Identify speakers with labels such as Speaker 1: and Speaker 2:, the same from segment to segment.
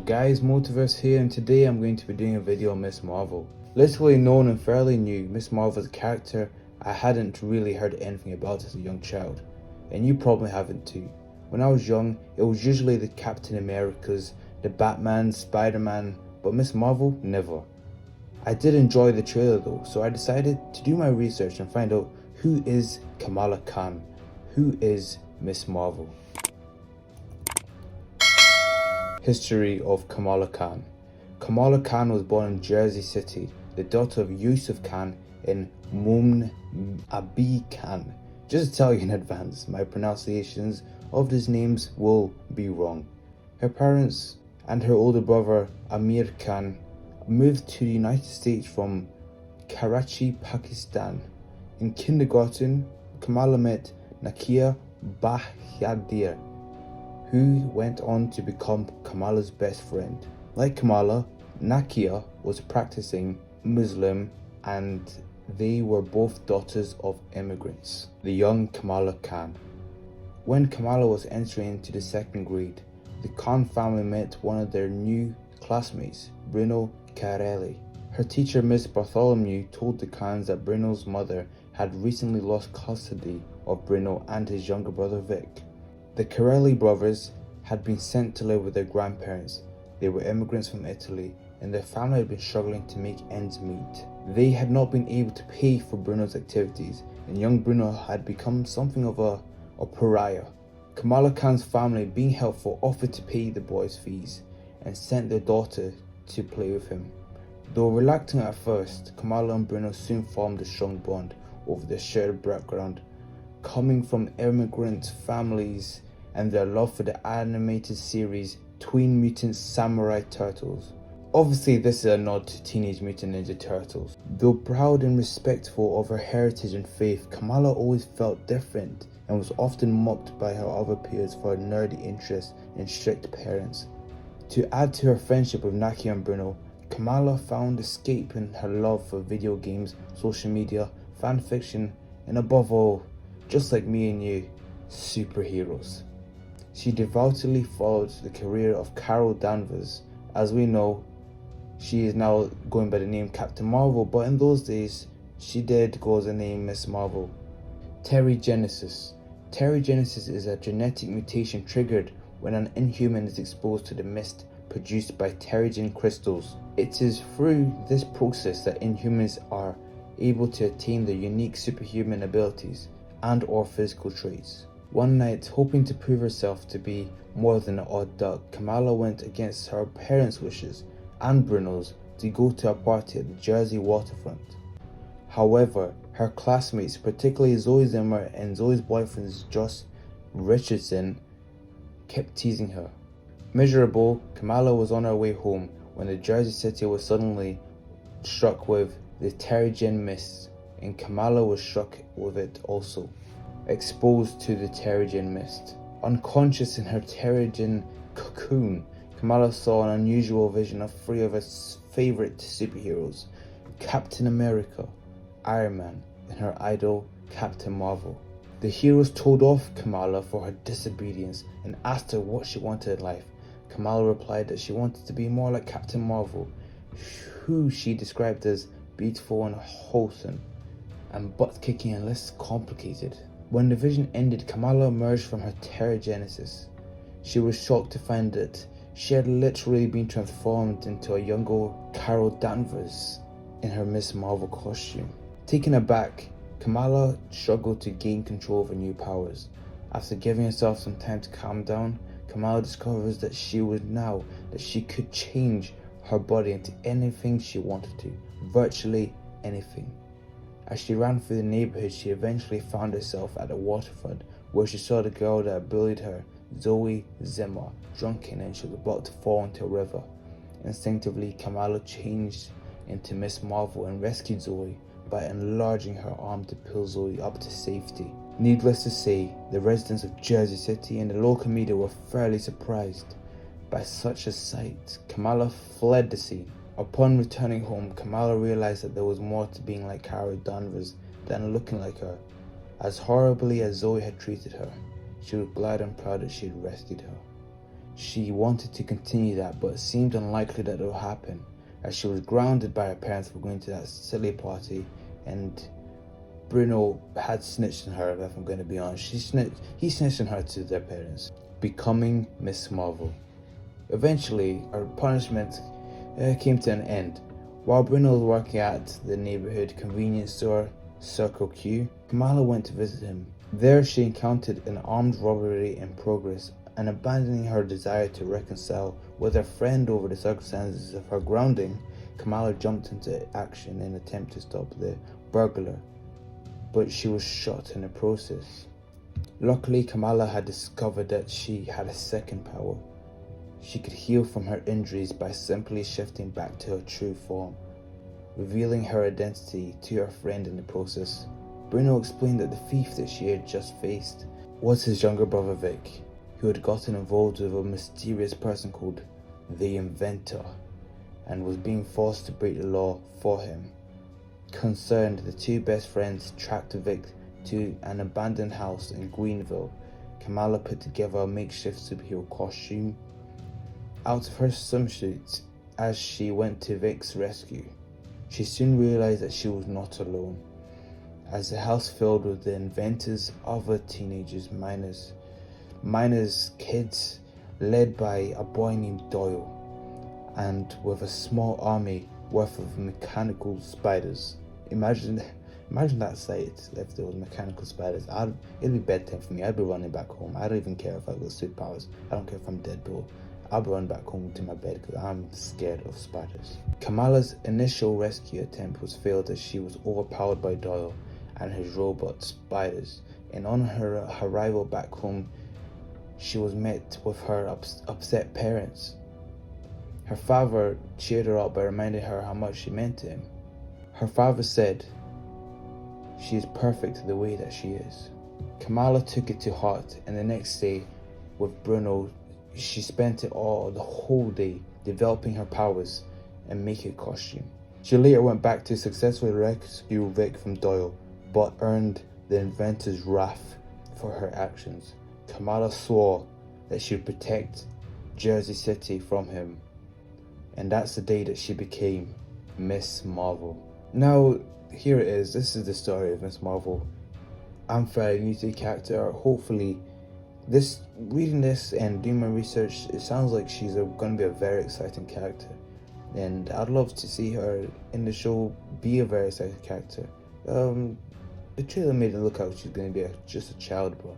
Speaker 1: guys, Multiverse here, and today I'm going to be doing a video on Miss Marvel. Literally known and fairly new, Miss Marvel is a character I hadn't really heard anything about as a young child, and you probably haven't too. When I was young, it was usually the Captain Americas, the Batman, Spider-Man, but Miss Marvel, never. I did enjoy the trailer though, so I decided to do my research and find out who is Kamala Khan, who is Miss Marvel. History of Kamala Khan. Kamala Khan was born in Jersey City, the daughter of Yusuf Khan and Moon Abi Khan. Just to tell you in advance, my pronunciations of these names will be wrong. Her parents and her older brother Amir Khan moved to the United States from Karachi, Pakistan. In kindergarten, Kamala met Nakia Bahadir, who went on to become Kamala's best friend. Like Kamala, Nakia was practicing Muslim and they were both daughters of immigrants. The young Kamala Khan. When Kamala was entering into the second grade, the Khan family met one of their new classmates, Bruno Carelli. Her teacher, Miss Bartholomew, told the Khans that Bruno's mother had recently lost custody of Bruno and his younger brother Vic. The Carelli brothers had been sent to live with their grandparents. They were immigrants from Italy, and their family had been struggling to make ends meet. They had not been able to pay for Bruno's activities, and young Bruno had become something of a pariah. Kamala Khan's family, being helpful, offered to pay the boy's fees and sent their daughter to play with him. Though reluctant at first, Kamala and Bruno soon formed a strong bond over their shared background, coming from immigrant families and their love for the animated series Twin Mutant Samurai Turtles. Obviously this is a nod to Teenage Mutant Ninja Turtles. Though proud and respectful of her heritage and faith, Kamala always felt different and was often mocked by her other peers for her nerdy interests and strict parents. To add to her friendship with Nakia and Bruno, Kamala found escape in her love for video games, social media, fan fiction, and above all, just like me and you, superheroes. She devoutly followed the career of Carol Danvers. As we know, she is now going by the name Captain Marvel, but in those days, she did go as the name Miss Marvel. Terrigenesis. Terrigenesis is a genetic mutation triggered when an inhuman is exposed to the mist produced by terrigen crystals. It is through this process that inhumans are able to attain their unique superhuman abilities and or physical traits. One night, hoping to prove herself to be more than an odd duck, Kamala went against her parents' wishes and Bruno's to go to a party at the Jersey waterfront. However, her classmates, particularly Zoe Zimmer and Zoe's boyfriend Josh Richardson, kept teasing her. Miserable, Kamala was on her way home when the Jersey City was suddenly struck with the Terrigen mist, and Kamala was struck with it also. Exposed to the Terrigen mist. Unconscious in her Terrigen cocoon, Kamala saw an unusual vision of three of her favorite superheroes, Captain America, Iron Man, and her idol, Captain Marvel. The heroes told off Kamala for her disobedience and asked her what she wanted in life. Kamala replied that she wanted to be more like Captain Marvel, who she described as beautiful and wholesome, and butt-kicking and less complicated. When the vision ended, Kamala emerged from her Terrigenesis. She was shocked to find that she had literally been transformed into a younger Carol Danvers in her Miss Marvel costume. Taken aback, Kamala struggled to gain control of her new powers. After giving herself some time to calm down, Kamala discovers that she could change her body into anything she wanted to, virtually anything. As she ran through the neighborhood, she eventually found herself at the waterfront where she saw the girl that bullied her, Zoe Zimmer, drunken, and she was about to fall into a river. Instinctively, Kamala changed into Miss Marvel and rescued Zoe by enlarging her arm to pull Zoe up to safety. Needless to say, the residents of Jersey City and the local media were fairly surprised by such a sight. Kamala fled the scene. Upon returning home, Kamala realized that there was more to being like Carol Danvers than looking like her. As horribly as Zoe had treated her, she was glad and proud that she had rescued her. She wanted to continue that, but it seemed unlikely that it would happen, as she was grounded by her parents for going to that silly party, and Bruno had snitched on her, if I'm going to be honest. He snitched on her to their parents. Becoming Miss Marvel. Eventually, her punishment came to an end. While Bruno was working at the neighborhood convenience store, Circle Q, Kamala went to visit him. There she encountered an armed robbery in progress, and abandoning her desire to reconcile with her friend over the circumstances of her grounding, Kamala jumped into action in an attempt to stop the burglar, but she was shot in the process. Luckily, Kamala had discovered that she had a second power. She could heal from her injuries by simply shifting back to her true form, revealing her identity to her friend in the process. Bruno explained that the thief that she had just faced was his younger brother Vic, who had gotten involved with a mysterious person called the Inventor, and was being forced to break the law for him. Concerned, the two best friends tracked Vic to an abandoned house in Greenville. Kamala put together a makeshift superhero costume out of her swimsuit as she went to Vic's rescue. She soon realized that she was not alone, as the house filled with the Inventor's other teenagers, minors, kids, led by a boy named Doyle, and with a small army worth of mechanical spiders. Imagine that sight if there was mechanical spiders. It'd be bedtime for me. I'd be running back home. I don't even care if I got superpowers. I don't care if I'm Deadpool. I'll be running back home to my bed because I'm scared of spiders. Kamala's initial rescue attempt was failed as she was overpowered by Doyle and his robot spiders, and on her arrival back home, she was met with her upset parents. Her father cheered her up by reminding her how much she meant to him. Her father said, "She is perfect the way that she is." Kamala took it to heart, and the next day with Bruno, she spent the whole day developing her powers and making a costume. She later went back to successfully rescue Vic from Doyle, but earned the Inventor's wrath for her actions. Kamala swore that she would protect Jersey City from him, and that's the day that she became Miss Marvel. Now, here it is. This is the story of Miss Marvel. I'm fairly new to the character. Hopefully, reading this and doing my research, it sounds like she's going to be a very exciting character, and I'd love to see her in the show be a very exciting character. The trailer made it look like she's going to be just a child, but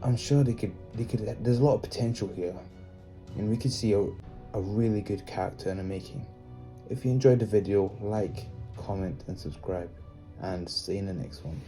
Speaker 1: I'm sure they could. There's a lot of potential here, and we could see a really good character in the making. If you enjoyed the video, like, comment, and subscribe, and see you in the next one.